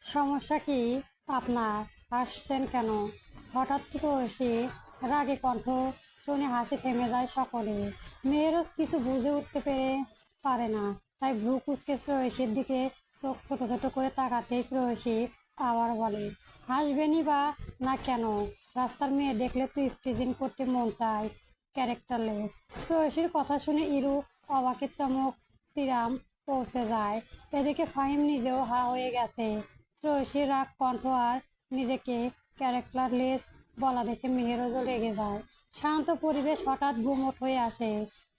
সমস্যা কি আপনার? হাসছেন কেন? হঠাৎ এসে রাগে কণ্ঠ শুনে হাসি থেমে যায় সকলে। মেয়েরও কিছু বুঝে উঠতে পারে না, তাই ভ্রু কুঁচকে শ্রেয়সীর দিকে চোখ ছোট ছোট করে তাকাতেই শ্রেয়সী আবার বলে, হাসবেনই বা না কেন? রাস্তার মেয়ে দেখলে তো স্টিজিং করতে মন চায়, ক্যারেক্টারলেস। শ্রেয়সীর কথা শুনে ইরু অবাকের চমক তিরাম পৌঁছে যায়। এদিকে ফাহিম নিজেও হা হয়ে গেছে। শ্রেয়সীর রাগ কণ্ঠ আর নিজেকে ক্যারেক্টারলেস বলা দেখে মেহেরোজও রেগে যায়। শান্ত পরিবেশ হঠাৎ গুমোট হয়ে আসে।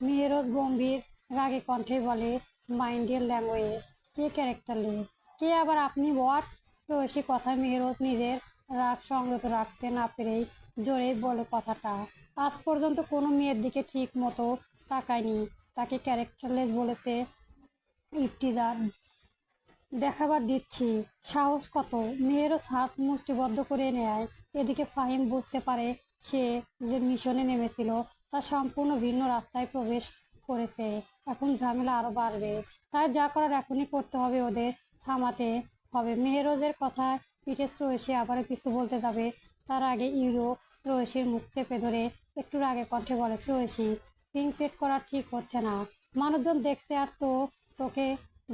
মেহেরোজ গম্ভীর রাগে কণ্ঠে বলে, মাইন্ডের ল্যাঙ্গুয়েজ, কে ক্যারেক্টারলেস? কে আবার আপনি? হোয়াট? শ্রেয়সী কথায় মেহেরোজ নিজের রাগ সংযত রাখতে না পেরেই জোরে বলে কথাটা। আজ পর্যন্ত কোনো মেয়ের দিকে ঠিক মতো তাকায়নি, তাকে ক্যারেক্টারলেস বলেছে। ইফতিজার দেখাবার দিচ্ছি, সাহস কত! মেয়েরও হাত মুষ্টিবদ্ধ করে নেয়। এদিকে ফাহিম বুঝতে পারে সে যে মিশনে নেমেছিল তা সম্পূর্ণ ভিন্ন রাস্তায় প্রবেশ করেছে। এখন ঝামেলা আরো বাড়বে, তাই যা করার এখনই করতে হবে, ওদের থামাতে হবে। মেহেরোজের কথা পিঠে শ্রেয়সী আবারও কিছু বলতে যাবে, তার আগে ইউরো শ্রেয়সীর মুখ চেপে ধরে একটু রাগে কণ্ঠে বলে, শ্রেয়সী, সিং পেট করা ঠিক হচ্ছে না। মানুষজন দেখছে আর তোকে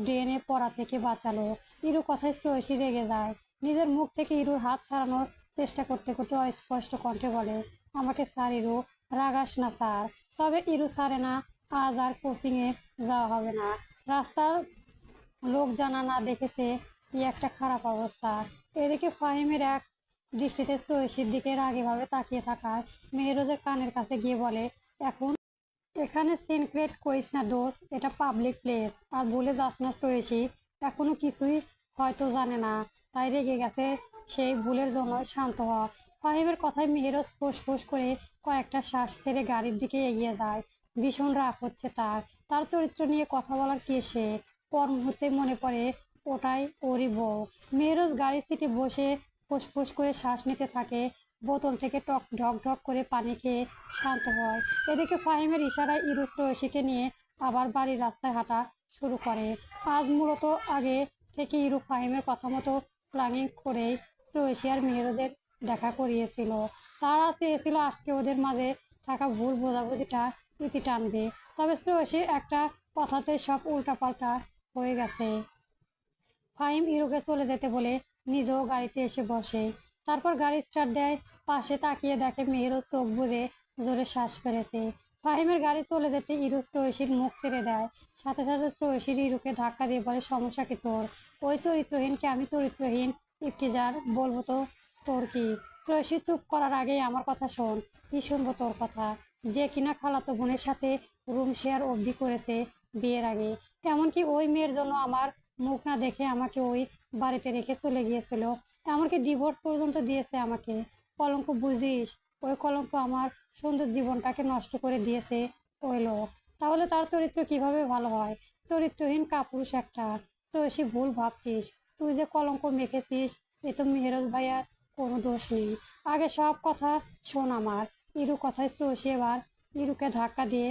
ড্রেনে পড়া থেকে বাঁচালো। ইরু কথায় শ্রেয়সী রেগে যায়। নিজের মুখ থেকে ইরুর হাত ছাড়ানোর চেষ্টা করতে করতে অস্পষ্ট কণ্ঠে বলে, আমাকে স্যার ইরু, রাগাস না স্যার। তবে ইরু ছাড়ে না, আজ আর কোচিং এ যাওয়া হবে না। রাস্তার লোক জানা না দেখেছে কি একটা খারাপ অবস্থা। এদিকে ফাহিমের এক দৃষ্টিতে শ্রেয়সীর দিকে রাগীভাবে তাকিয়ে থাকায় মেহেরোজের কানের কাছে গিয়ে বলে, এখন এখানে সিন ক্রিয়েট করিস না দোস্ত, এটা পাবলিক প্লেস। আর ভুলে যাস না শ্রেয়সী এখনো কিছুই হয়তো জানে না, তাই রেগে গেছে, সেই ভুলের জন্য শান্ত হওয়া। ফাহিমের কথায় মেহেরজ ফুঁস করে কয়েকটা শ্বাস ছেড়ে গাড়ির দিকে এগিয়ে যায়। ভীষণ রাগ হচ্ছে তার। তার চরিত্র নিয়ে কথা বলার কে সে? পর মুহূর্তে মনে পড়ে ওটাই ওরই বউ। মেহেরজ গাড়ির সিটে বসে ফুসফুস করে শ্বাস নিতে থাকে। বোতল থেকে ঢক ঢক করে পানি খেয়ে শান্ত হয়। এদিকে ফাহিমের ইশারায় ইরু শ্রেয়সীকে নিয়ে আবার বাড়ির রাস্তায় হাঁটা শুরু করে। আজ মূলত আগে থেকে ইরু ফাহিমের কথা মতো প্ল্যানিং করে শ্রেয়সী আর মেহেরজের দেখা করিয়েছিল। তারা চেয়েছিল আজকে ওদের মাঝে থাকা ভুল বোঝাবুঝিটা ইতি টানবে। তবে শ্রেয়সীর একটা কথাতে সব উল্টাপাল্টা হয়ে গেছে। ফাহিম ইরুকে চলে যেতে বলে নিজেও গাড়িতে এসে বসে। তারপর গাড়ি স্টার্ট দেয়। পাশে তাকিয়ে দেখে মেহেরও চোখ বুজে জোরে শ্বাস ফেলেছে। ফাহিমের গাড়ি চলে যেতে ইরু শ্রেয়সীর মুখ ছেড়ে দেয়। সাথে সাথে শ্রেয়সীর ইরুকে ধাক্কা দিয়ে বলে, সমস্যা কি তোর? ওই চরিত্রহীনকে আমি চরিত্রহীন? ইফতিজার বলবো তো তোর কি? শ্রেয়সী চুপ করার আগেই আমার কথা শোন। কি শুনবো তোর কথা? যে কিনা খালাতো বোনের সাথে রুম শেয়ার অবধি করেছে বিয়ের আগে। এমনকি ওই মেয়ের জন্য আমার মুখ না দেখে আমাকে ওই বাড়িতে রেখে চলে গিয়েছিল। এমনকি ডিভোর্স পর্যন্ত দিয়েছে আমাকে। কলঙ্ক বুঝিস? ওই কলঙ্ক আমার সুন্দর জীবনটাকে নষ্ট করে দিয়েছে ওই লোক। তাহলে তার চরিত্র কিভাবে ভালো হয়? চরিত্রহীন কাপুরুষ একটা। তুই ভুল ভাবছিস। তুই যে কলঙ্ক মেখেছিস, এ তো মেহেরজ ভাইয়ার কোনো দোষ নেই। আগে সব কথা শোন আমার। ইরু কথায় শ্রেয়সী এবার ইরুকে ধাক্কা দিয়ে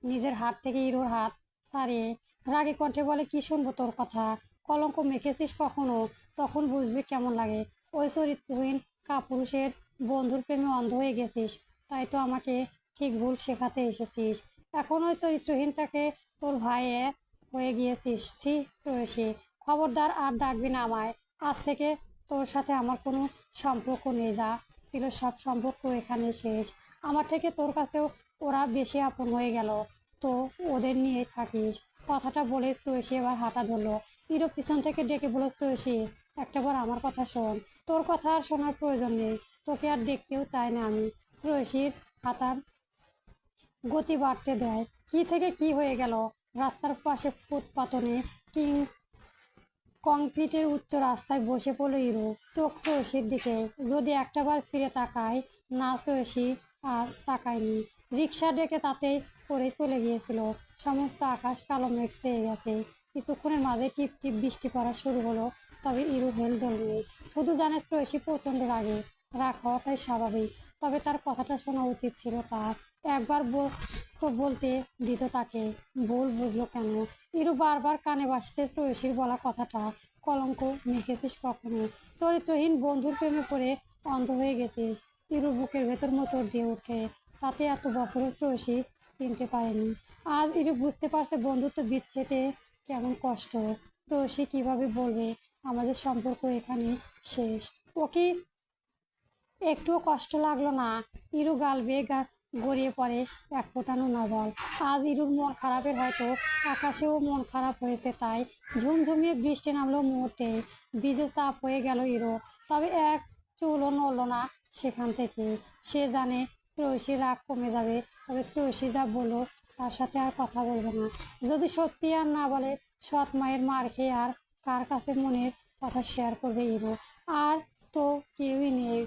নিজের হাত থেকে ইরুর হাত ছাড়িয়ে রাগে কণ্ঠে বলে, কি শুনবো তোর কথা? কলঙ্ক মেখেছিস কখনো? তখন বুঝবি কেমন লাগে। ওই চরিত্রহীন কাপুরুষের বন্ধুর প্রেমে অন্ধ হয়ে গেছিস, তাই তো আমাকে ঠিক ভুল শেখাতে এসেছিস। এখন ওই চরিত্রহীনটাকে তোর ভাইয়ে হয়ে গিয়েছিস। ছি শ্রেয়সী, খবরদার আর ডাকবি না আমায়। আজ থেকে তোর সাথে আমার কোনো সম্পর্ক নেই। যা ছিল সব সম্পর্ক এখানে শেষ। আমার থেকে তোর কাছেও ওরা বেশি আপন হয়ে গেল, তো ওদের নিয়ে থাকিস। কথাটা বলে শ্রেয়সী এবার হাঁটা ধরলো। ইরো পিছন থেকে ডেকে বলে, শ্রেয়সী, একটাবার আমার কথা শোন। তোর কথা আর শোনার প্রয়োজন নেই, তোকে আর দেখতেও চাই না আমি। শ্রেয়সীর হাঁটার গতি বাড়তে দেয়। কি থেকে কি হয়ে গেল? রাস্তার পাশে ফুটপাতনে কিং কংক্রিটের উচ্চ রাস্তায় বসে পড়ল ইরু, চোখ শ্রেয়সীর দিকে। যদি একটাবার ফিরে তাকায় না, শ্রেয়সী আর তাকায়নি। রিক্সা ডেকে তাতে করে চলে গিয়েছিল। সমস্ত আকাশ কালো মেঘ ছেয়ে গেছে। কিছুক্ষণের মাঝে টিপ টিপ বৃষ্টি পড়া শুরু হলো। তবে ইরু হেলদোল নেই। শুধু জানে শ্রেয়সী প্রচন্ড রাগে। রাগ হওয়াটাই স্বাভাবিক, তবে তার কথাটা শোনা উচিত ছিল তার। একবার তো বলতে দিত তাকে। ভুল বুঝলো কেন? ইরু বারবার কানে ভাসছে শ্রেয়সীর বলা কথাটা। কলঙ্ক মেখেছিস কখনো? চরিত্রহীন বন্ধুর প্রেমে পড়ে অন্ধ হয়ে গেছিস। ইরু বুকের ভেতর মোচড় দিয়ে ওঠে। তাতে এত বছরের শ্রেয়সী চিনতে পারেনি। আজ ইরু বুঝতে পারছে বন্ধুত্ব বিচ্ছেদে কেমন কষ্ট। শ্রেয়সী কিভাবে বলবে আমাদের সম্পর্ক এখানে শেষ? ও কি একটুও কষ্ট লাগলো না? ইরু গাল বেয়ে গড়িয়ে পড়ে এক ফোঁটা নোনা জল। আজ ইরুর মন খারাপের হয়তো আকাশেও মন খারাপ হয়েছে, তাই ঝুমঝুমিয়ে বৃষ্টি নামলো মুহূর্তে। ভিজে চাপ হয়ে গেল ইরু, তবে এক চুলও নড়ল না সেখান থেকে। সে জানে শ্রেয়সীর রাগ কমে যাবে, তবে শ্রেয়সী যা বললো তার সাথে আর কথা বলবে না। যদি সত্যি আর না বলে, সৎ মায়ের মার খেয়ে আর কার কাছে মনের কথা শেয়ার করবে ইরু? আর তো কেউই নেই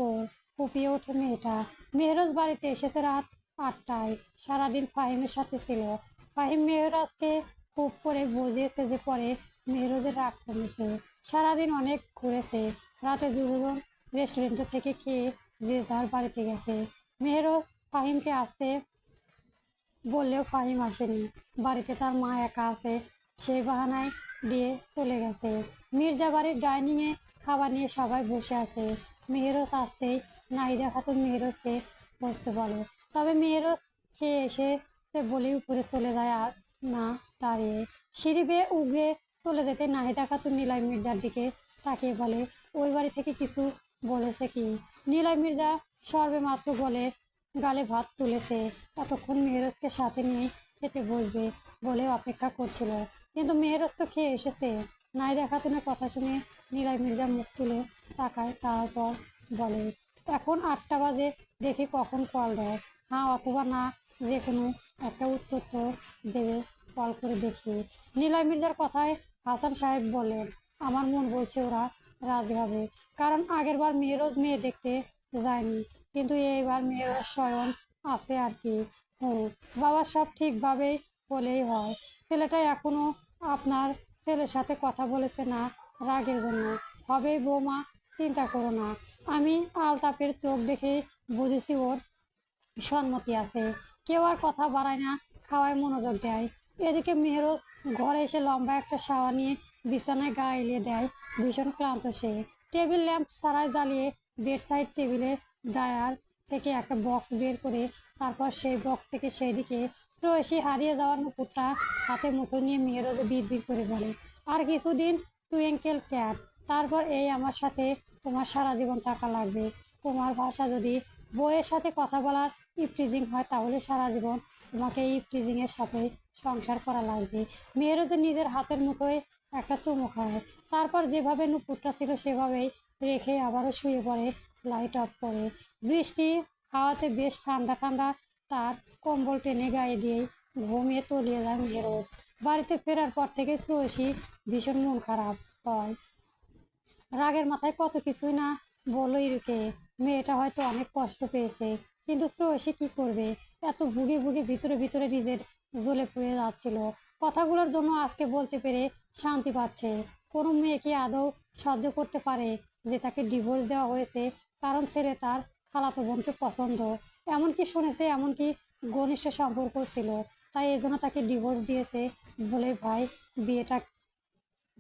ওর। ফুপিয়ে ওঠে মেয়েটা। মেহরোজ বাড়িতে এসেছে রাত 8টায়। সারাদিন ফাহিমের সাথে ছিল। ফাহিম মেহরাজকে খুব করে বুঝিয়েছে যে পরে মেহরোজের রাগ কমেছে। সারাদিন অনেক ঘুরেছে। রাতে দুজন রেস্টুরেন্টে থেকে খেয়ে যে যার বাড়িতে গেছে। মেহরোজ ফাহিমকে আসতে বললেও ফাহিম আসেনি। বাড়িতে তার মা একা আছে, সেই বাহানায় দিয়ে চলে গেছে। মির্জা বাড়ির ডাইনিংয়ে খাবার নিয়ে সবাই বসে আছে। মেহেরোজ আসতেই নাহিদা খাতুন মেহেরোজকে বসতে বলে, তবে মেহেরোজ খেয়ে এসে সে বলেই উপরে চলে যায় আর না দাঁড়িয়ে। সিঁড়ি বেয়ে উগড়ে চলে যেতে নাহিদা খাতুন নিলয় মির্জার দিকে তাকিয়ে বলে, ওই বাড়ি থেকে কিছু বলেছে কি? নিলয় মির্জা সর্বে মাত্র বলে গালে ভাত তুলেছে, ততক্ষণ মেহরোজকে সাথে নিয়ে খেতে বসবে বলে অপেক্ষা করছিল, কিন্তু মেহরোজ তো খেয়ে এসেছে। নাহিদা খাতুনের কথা শুনে নিলয় মির্জা মুখ তুলে তাকায়, তারপর বলে, এখন 8টা বাজে, দেখি কখন কল দেয়। হ্যাঁ অথবা না, যে কোনো একটা উত্তর তো দেবে, কল করে দেখি। নিলয় মির্জার কথায় হাসান সাহেব বলেন, আমার মন বলছে ওরা রাজি হবে, কারণ আগের বার মেহরোজ মেয়ে দেখতে যায়নি, কিন্তু এইবার মেয়েরা স্বয়ং আছে আর কি। হুম, বাবা সব ঠিকভাবে বলেই হয়। ছেলেটা এখনো আপনার ছেলের সাথে কথা বলেছে না রাগের জন্য। হবে বৌমা, চিন্তা করো না। আমি আলতাপের চোখ দেখে বুঝেছি ওর সম্মতি আছে। কেউ আর কথা বাড়ায় না, খাওয়ায় মনোযোগ দেয়। এদিকে মেহেরও ঘরে এসে লম্বা একটা শাওয়া নিয়ে বিছানায় গা এলিয়ে দেয়। ভীষণ ক্লান্ত সে। টেবিল ল্যাম্প সারায় জ্বালিয়ে বেড সাইড টেবিলে ড্রায়ার থেকে একটা বক্স বের করে তারপর সেই বক্স থেকে সেই দিকে শ্রেয়সী হারিয়ে যাওয়ার নুপুরটা হাতে মুঠো নিয়ে মেহেরোজ বিড়বিড় করে বলে, আর কিছুদিন টুইঙ্কেল ক্যাট, তারপর এই আমার সাথে তোমার সারা জীবন থাকা লাগবে। তোমার ভাষা যদি বইয়ের সাথে কথা বলার ইফটিজিং হয়, তাহলে সারা জীবন তোমাকে এই ইফটিজিং এর সাথে সংসার করা লাগবে। মেয়েরও নিজের হাতের মুঠোয় একটা চুমু খায়, তারপর যেভাবে নুপুরটা ছিল সেভাবেই রেখে আবারও শুয়ে পড়ে, লাইট অফ করে। বৃষ্টি হাওয়াতে বেশ ঠান্ডা ঠান্ডা, তার কম্বল টেনে গায়ে দিয়েই ঘুমিয়ে তলিয়ে যায় মেহেরোজ। বাড়িতে ফেরার পর থেকে শ্রেয়সী ভীষণ মন খারাপ হয়। রাগের মাথায় কত কিছুই না বললো ইরুকে। মেয়েটা হয়তো অনেক কষ্ট পেয়েছে, কিন্তু শ্রেয়সী কি করবে? এত ভুগে ভুগে ভিতরে ভিতরে নিজের জ্বলে পুড়ে যাচ্ছিল। কথাগুলোর জন্য আজকে বলতে পেরে শান্তি পাচ্ছে। কোনো মেয়ে কি আদৌ সহ্য করতে পারে যে তাকে ডিভোর্স দেওয়া হয়েছে কারণ ছেলে তার খালাতো বোনকে পছন্দ? এমনকি শুনেছে এমনকি ঘনিষ্ঠ সম্পর্ক ছিল, তাই এজন্য তাকে ডিভোর্স দিয়েছে বলে ভাই বিয়েটা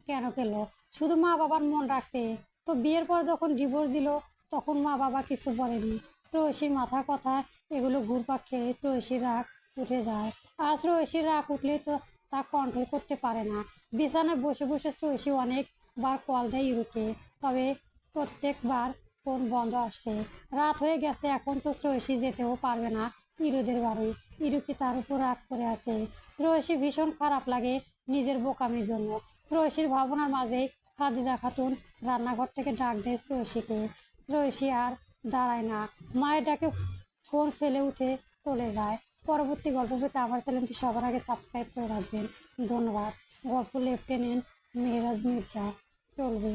কেন পেলো? শুধু মা বাবার মন রাখতে। তো বিয়ের পর যখন ডিভোর্স দিল তখন মা বাবা কিছু বলেনি। শ্রেয়সীর মাথা কথা এগুলো ঘুরপাক খেয়ে শ্রেয়সীর রাগ উঠে যায়। আর শ্রেয়সীর রাগ উঠলে তো তা কন্ট্রোল করতে পারে না। বিছানায় বসে বসে শ্রেয়সী অনেকবার কল দেয় ইরুকে, তবে প্রত্যেকবার ফোন বন্ধ আসছে। রাত হয়ে গেছে, এখন তো শ্রেয়সী যেতেও পারবে না ইরুদের বাড়ি। ইরু কি তার উপর রাগ করে আছে? শ্রেয়সী ভীষণ খারাপ লাগে নিজের বোকামির জন্য। শ্রেয়সীর ভাবনার মাঝে খাদিজা খাতুন রান্নাঘর থেকে ডাক দেয় শ্রেয়সীকে। শ্রেয়সী আর দাঁড়ায় না, মায়ের ডাকে ফোন ফেলে উঠে চলে যায়। পরবর্তী গল্প পেতে আমার চ্যানেলটি সবার আগে সাবস্ক্রাইব করে রাখবেন। ধন্যবাদ। গল্প লেফটেন্যান্ট মেহরাজ মির্জা চলবে।